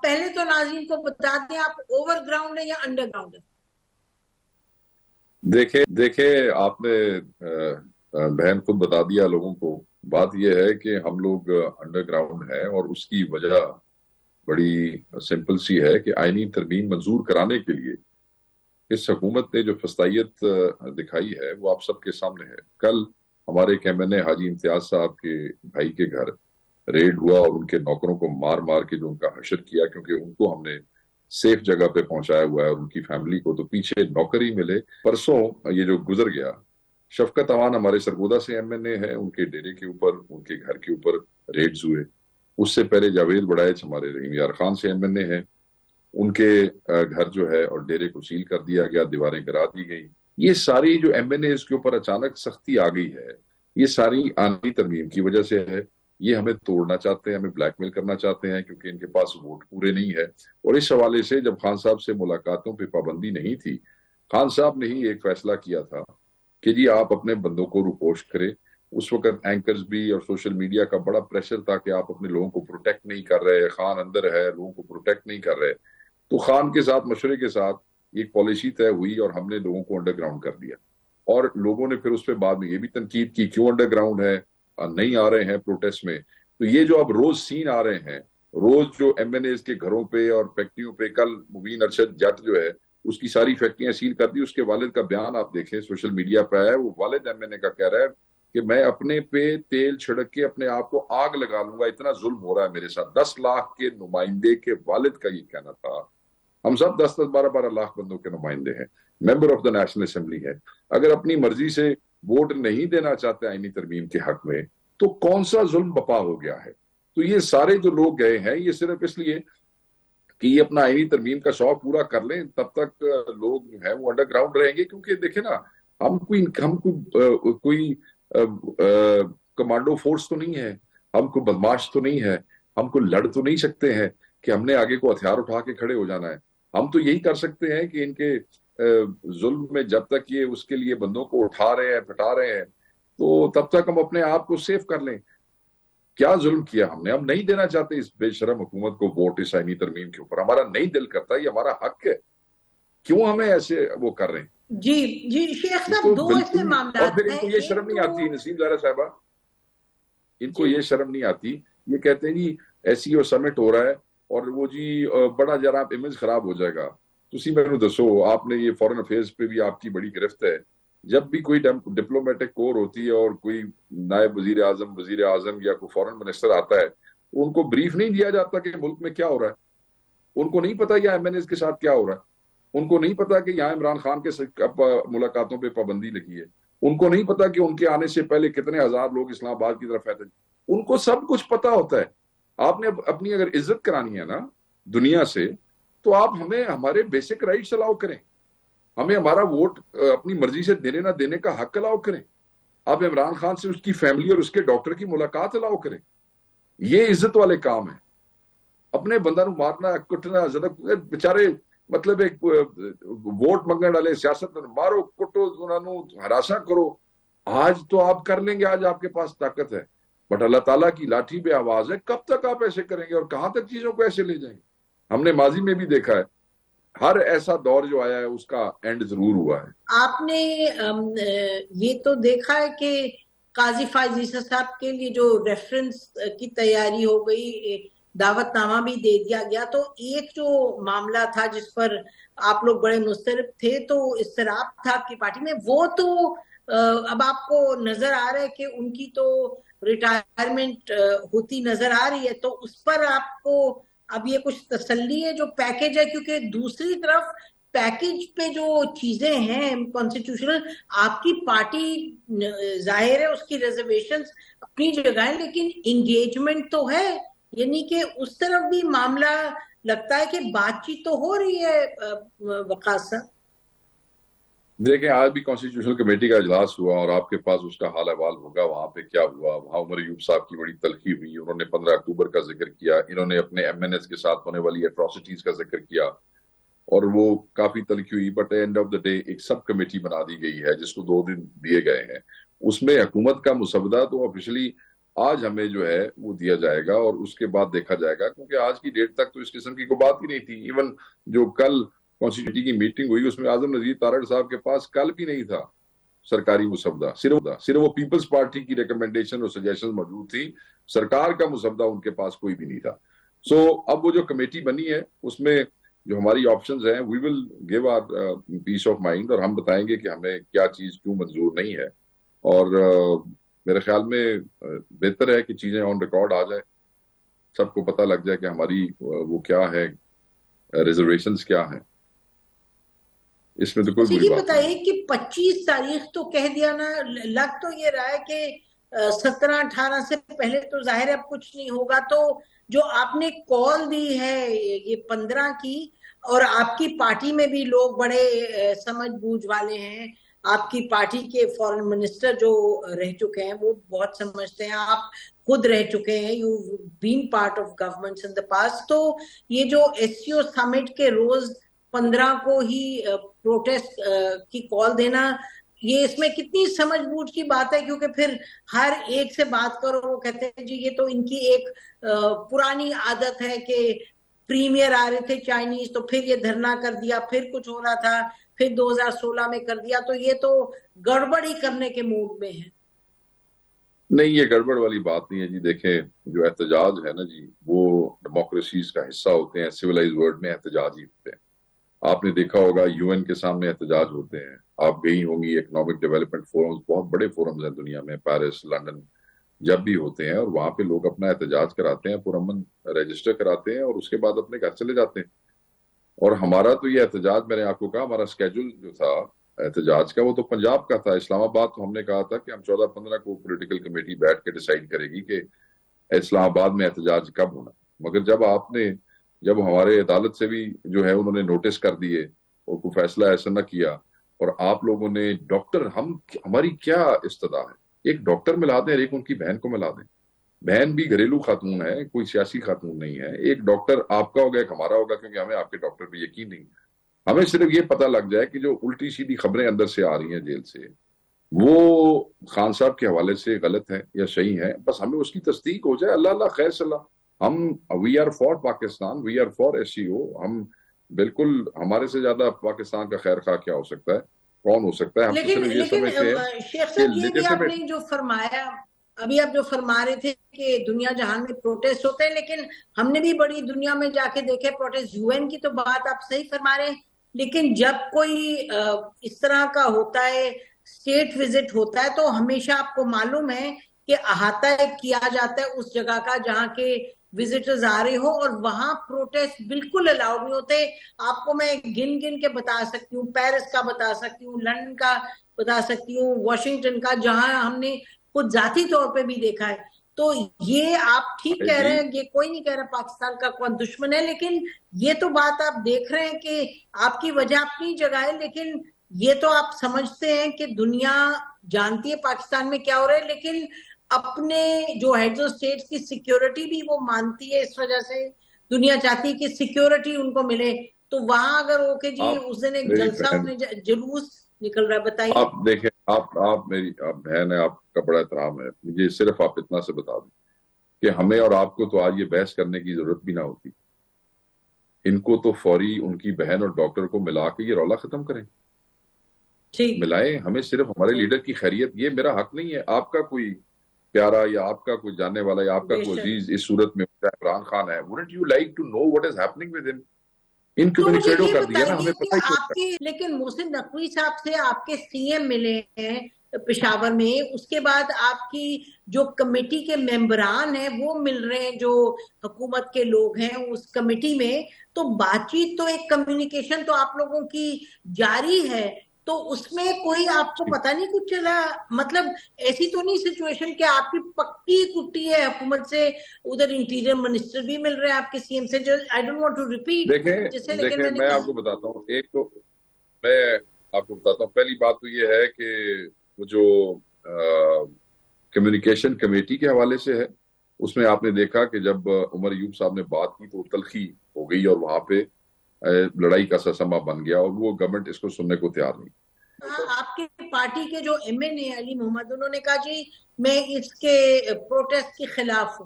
पहले तो नाज़रीन को बता दें, आप ओवरग्राउंड है या अंडरग्राउंड है? देखे आपने बहन खुद बता दिया लोगों को। बात यह है कि हम लोग अंडरग्राउंड है और उसकी वजह बड़ी सिंपल सी है कि आईनी तरमीम मंजूर कराने के लिए इस हुकूमत ने जो फस्तायत दिखाई है वो आप सबके सामने है। कल हमारे एक एमएनए हाजी इम्तियाज साहब के भाई के घर रेड हुआ और उनके नौकरों को मार मार के जो उनका हशर किया, क्योंकि उनको हमने सेफ जगह पे पहुंचाया हुआ है और उनकी फैमिली को तो पीछे नौकर ही मिले। परसों ये जो गुजर गया, शफकत अवान हमारे सरगोदा से एमएनए है, उनके डेरे के ऊपर उनके घर के ऊपर रेड्स हुए। उससे पहले जावेद बड़ाइच हमारे रहीम यार खान से एमएनए है, उनके घर जो है और डेरे को सील कर दिया गया, दीवारें गिरा दी गई। ये सारी जो एमएनए के ऊपर अचानक सख्ती आ गई है, ये सारी आनी तरमीम की वजह से है। ये हमें तोड़ना चाहते हैं, हमें ब्लैकमेल करना चाहते हैं, क्योंकि इनके पास वोट पूरे नहीं है। और इस हवाले से जब खान साहब से मुलाकातों पर पाबंदी नहीं थी, खान साहब ने ही एक फैसला किया था कि जी आप अपने बंदों को रुपोश करें। उस वक्त एंकर्स भी और सोशल मीडिया का बड़ा प्रेशर था कि आप अपने लोगों को प्रोटेक्ट नहीं कर रहे, खान अंदर है, लोगों को प्रोटेक्ट नहीं कर रहे। तो खान के साथ मशवरे के साथ एक पॉलिसी तय हुई और हमने लोगों को अंडरग्राउंड कर दिया। और लोगों ने फिर उस पर बाद में ये भी तनकीद की, क्यों अंडरग्राउंड है, नहीं आ रहे हैं प्रोटेस्ट में। तो ये जो अब रोज सीन आ रहे हैं, रोज जो एमएनए के घरों पे और फैक्ट्रियों पे, कल मुबीन अरशद जट जो है उसकी सारी फैक्ट्रियां सील कर दी। उसके वालिद का बयान आप देखें, सोशल मीडिया पे आया, वो वालिद एमएनए का कह रहा है कि मैं अपने पे तेल छिड़क के अपने आप को आग लगा लूंगा, इतना जुल्म हो रहा है मेरे साथ। 10 लाख के नुमाइंदे के वालिद का ये कहना था। हम सब 10-10, 12-12 लाख बंदों के नुमाइंदे हैं, member of the national assembly है। अगर अपनी मर्जी से वोट नहीं देना चाहते आईनी तरमीम के हक में, तो कौन सा जुल्म बपा हो गया है? तो ये सारे जो लोग गए हैं, ये सिर्फ इसलिए कि ये अपना आईनी तरमीम का शौक पूरा कर लें, तब तक लोग जो है वो अंडरग्राउंड रहेंगे। क्योंकि देखे ना, हम कोई कमांडो फोर्स तो नहीं है, हम कोई बदमाश तो नहीं है, हम कोई लड़ तो नहीं सकते हैं कि हमने आगे को हथियार उठा के खड़े हो जाना है। हम तो यही कर सकते हैं कि इनके जुल्म में जब तक ये उसके लिए बंदों को उठा रहे हैं, पिटा रहे हैं, तो तब तक हम अपने आप को सेफ कर लें। क्या जुल्म किया हमने? हम नहीं देना चाहते इस बेशरम हुकूमत को वोट इस आईनी तरमीम के ऊपर, हमारा नहीं दिल करता, ये हमारा हक है। क्यों हमें ऐसे वो कर रहे हैं? जी जी शेख साहब, दो ऐसे मामला और फिर इनको ये शर्म नहीं आती, नसीम ज़ारा साहबा, इनको ये शर्म नहीं आती। ये कहते हैं जी एसईओ समिट हो रहा है और वो जी बड़ा जरा इमेज खराब हो जाएगा। तुसी मैनू दसो, आपने ये फॉरेन अफेयर्स पे भी आपकी बड़ी गिरफ्त है। जब भी कोई डिप्लोमेटिक कोर होती है और कोई नायब वजीर आजम या कोई फॉरेन मिनिस्टर आता है, उनको ब्रीफ नहीं दिया जाता कि मुल्क में क्या हो रहा है। उनको नहीं पता यहाँ एमएनए के साथ क्या हो रहा है। उनको नहीं पता कि यहाँ इमरान खान के मुलाकातों पर पाबंदी लगी है। उनको नहीं पता कि उनके आने से पहले कितने हजार लोग इस्लामाबाद की तरफ आते। उनको सब कुछ पता होता है। आपने अपनी अगर इज्जत करानी है ना दुनिया से, तो आप हमें हमारे बेसिक राइट्स अलाउ करें, हमें हमारा वोट अपनी मर्जी से देने ना देने का हक अलाउ करें। आप इमरान खान से उसकी फैमिली और उसके डॉक्टर की मुलाकात अलाउ करें। ये इज्जत वाले काम है। अपने बंदा मारना, कुटना, बेचारे मतलब एक वोट मंगने वाले सियासत मारो, कुटो, उन्होंने हरासा करो। आज तो आप कर लेंगे, आज आपके पास ताकत है, बट अल्लाह ताला की लाठी पे आवाज है। कब तक आप ऐसे करेंगे और कहां तक चीजों को ऐसे ले जाएंगे? हमने माजी में भी देखा है, हर ऐसा दौर जो आया है उसका एंड जरूर हुआ है। आपने ये तो देखा है कि काजी फायज ईसा साहब के लिए जो रेफरेंस की तैयारी हो गई, दावतनामा भी दे दिया गया। तो एक जो मामला था जिस पर आप लोग बड़े मुस्तरब थे, तो इसराब था आपकी पार्टी में, वो तो अब आपको नजर आ रहा है कि उनकी तो रिटायरमेंट होती नजर आ रही है। तो उस पर आपको अब ये कुछ तसल्ली है जो पैकेज है? क्योंकि दूसरी तरफ पैकेज पे जो चीजें हैं कॉन्स्टिट्यूशनल, आपकी पार्टी जाहिर है उसकी रिजर्वेशंस अपनी जगह है, लेकिन इंगेजमेंट तो है। यानी कि उस तरफ भी मामला लगता है कि बातचीत तो हो रही है। वकास साहब देखें, आज भी कॉन्स्टिट्यूशनल कमेटी का इजलास हुआ और आपके पास उसका हाल अहवाल होगा, वहां पे क्या हुआ। वहां उमर अयूब साहब की बड़ी तलखी हुई, उन्होंने 15 अक्टूबर का जिक्र किया, इन्होंने अपने एमएनएस के साथ होने वाली एट्रोसिटीज का जिक्र किया और वो काफी तलखी हुई। But end of the day एक सब कमेटी बना दी गई है जिसको 2 दिन दिए गए हैं। उसमें हुकूमत का मुसवदा तो ऑफिशियली आज हमें जो है वो दिया जाएगा और उसके बाद देखा जाएगा, क्योंकि आज की डेट तक तो इस किस्म की कोई बात ही नहीं थी। इवन जो कल कॉन्स्टिट्यूशन की मीटिंग हुई उसमें आजम नजीर तारड़ साहब के पास कल भी नहीं था सरकारी मुसवदा, सिर्फ वो पीपल्स पार्टी की रिकमेंडेशन और सजेशन मौजूद थी, सरकार का मुसवदा उनके पास कोई भी नहीं था। अब वो जो कमेटी बनी है उसमें जो हमारी ऑप्शंस हैं, we will give our peace of mind, और हम बताएंगे कि हमें क्या चीज क्यों मंजूर नहीं है। और मेरे ख्याल में बेहतर है कि चीजें ऑन रिकॉर्ड आ जाए, सबको पता लग जाए कि हमारी वो क्या है, रिजर्वेशंस क्या है। इसमें तो कोई अच्छा बुरी ये बात नहीं बताइए कि 25 तारीख तो कह दिया ना, लग तो ये रहा है कि 17-18 से पहले तो जाहिर है अब कुछ नहीं होगा। तो जो आपने कॉल दी है ये 15 की, और आपकी पार्टी में भी लोग बड़े समझ बूझ वाले हैं, आपकी पार्टी के फॉरेन मिनिस्टर जो रह चुके हैं वो बहुत समझते हैं, आप खुद रह चुके हैं, you been part of governments in the past. तो ये जो एससीओ समिट के रोज 15 को ही प्रोटेस्ट की कॉल देना, ये इसमें कितनी समझबूझ की बात है? क्योंकि फिर हर एक से बात करो वो कहते हैं जी ये तो इनकी एक पुरानी आदत है कि प्रीमियर आ रहे थे चाइनीज तो फिर ये धरना कर दिया, फिर कुछ हो रहा था, फिर 2016 में कर दिया, तो ये तो गड़बड़ी करने के मूड में है। नहीं, ये गड़बड़ वाली बात नहीं है जी। देखें, जो एहतजाज है ना जी, वो डेमोक्रेसीज का हिस्सा होते हैं, सिविलाइज वर्ल्ड में एहतजाज ही होते हैं। आपने देखा होगा यूएन के सामने एहतजाज होते हैं, आप गई होंगी इकोनॉमिक डेवलपमेंट फोरम्स, बहुत बड़े फोरम्स हैं दुनिया में, पेरिस, लंदन, जब भी होते हैं और वहां पे लोग अपना एहतजाज कराते हैं, पुरअमन रजिस्टर कराते हैं और उसके बाद अपने घर चले जाते हैं। और हमारा तो ये एहतजाज, मैंने आपको कहा, हमारा स्केड्यूल जो था एहतजाज का वो तो पंजाब का था, इस्लामाबाद। तो हमने कहा था कि हम 14-15 को पॉलिटिकल कमेटी बैठ के डिसाइड करेगी कि इस्लामाबाद में एहतजाज कब होना। मगर जब हमारे अदालत से भी जो है उन्होंने नोटिस कर दिए और कोई फैसला ऐसा न किया, और आप लोगों ने डॉक्टर, हमारी क्या इस्तदा है, एक डॉक्टर मिला दें और एक उनकी बहन को मिला दें। बहन भी घरेलू खातून है, कोई सियासी खातून नहीं है। एक डॉक्टर आपका होगा, एक हमारा होगा, क्योंकि हमें आपके डॉक्टर पे यकीन नहीं। हमें सिर्फ ये पता लग जाए कि जो उल्टी सीधी खबरें अंदर से आ रही हैं जेल से, वो खान साहब के हवाले से गलत है या सही है, बस हमें उसकी तस्दीक हो जाए। अल्लाह अल्लाह खैर सलाह। हम we are for Pakistan, we are for SCO. हम बिल्कुल, हमारे से ज्यादा पाकिस्तान का खैर खा क्या हो सकता है, कौन हो सकता है? हम तो लेकिन सिर्फ ये लेकिन समझते हैं शेख कि साहब ये भी आपने लेजिटिमेट। जो फरमाया, अभी आप जो फरमा रहे थे कि दुनिया जहान में प्रोटेस्ट होते हैं, लेकिन हमने भी बड़ी दुनिया में जाके देखे प्रोटेस्ट। यूएन की तो बात आप सही फरमा रहे हैं, लेकिन जब कोई इस तरह का होता है, स्टेट विजिट होता है, तो हमेशा आपको मालूम है कि अहाता किया जाता है उस जगह का जहाँ के विजिटर्स आ रहे हो, और वहां प्रोटेस्ट बिल्कुल अलाउड नहीं होते। आपको मैं गिन गिन के बता सकती हूँ, पेरिस का बता सकती हूँ, लंदन का बता सकती हूँ, वॉशिंगटन का, जहां हमने खुद जाती तौर पे भी देखा है। तो ये आप ठीक कह जी, रहे हैं, ये कोई नहीं कह रहा पाकिस्तान का कौन दुश्मन है, लेकिन ये तो बात आप देख रहे हैं कि आपकी वजह अपनी जगह है, लेकिन ये तो आप समझते हैं कि दुनिया जानती है पाकिस्तान में क्या हो रहा है, लेकिन अपने जो हेड्स ऑफ स्टेट्स की सिक्योरिटी भी वो मानती है। इस वजह से दुनिया चाहती है कि सिक्योरिटी उनको मिले। तो वहां अगर ओके जी, आप उस दिन एक मेरी जलसा बहन, अपने जुलूस निकल रहा है, बताइए। आप देखें, आप मेरी आप बहन है, आपका बड़ा एहतराम है, मुझे सिर्फ आप इतना से बता दें कि हमें और आपको तो आज ये बहस करने की जरूरत भी ना होती। इनको तो फौरी उनकी बहन और डॉक्टर को मिला के ये रौला खत्म करें, ठीक। मिलाएं। हमें सिर्फ हमारे ठीक। लीडर की खैरियत, ये मेरा हक नहीं है। आपका कोई प्यारा या आपका कोई जानने वाला या आपका कोई बेशक। अजीज इस सूरत में इमरान खान है, wouldn't you like to know what is happening with him? तो मुझे इनकम्युनिकेटो ये कर दिया ना, बताइए हमें कि पता ही नहीं होता। आपके, लेकिन मोहसिन नकवी साहब से आपके सीएम मिले हैं पेशावर में, उसके बाद आपकी जो कमेटी के मेंबरान हैं वो मिल रहे हैं, जो हुकूमत के लोग हैं उस कमेटी में। तो बातचीत तो, एक कम्युनिकेशन तो आप लोगों की जारी है। तो उसमें कोई आपको पता नहीं कुछ चला? मतलब ऐसी तो नहीं सिचुएशन कि आपकी पक्की कुट्टी है हुकूमत से, उधर इंटीरियर मिनिस्टर भी मिल रहे हैं आपके सीएम से, जो I don't want to repeat जिसे, देखें लेकिन देखें, मैंने मैं कहा। आपको बताता हूँ। एक तो मैं आपको बताता हूँ, पहली बात तो ये है कि वो जो कम्युनिकेशन कमेटी के हवाले से है, उसमें आपने देखा कि जब उमर यूब साहब ने बात की तो तलखी हो गई और वहां पे लड़ाई का ससमा बन गया और वो गवर्नमेंट इसको सुनने को तैयार नहीं। हाँ, आपके पार्टी के जो MNA अली मोहम्मद, उन्होंने कहा जी मैं इसके प्रोटेस्ट के खिलाफ हूँ।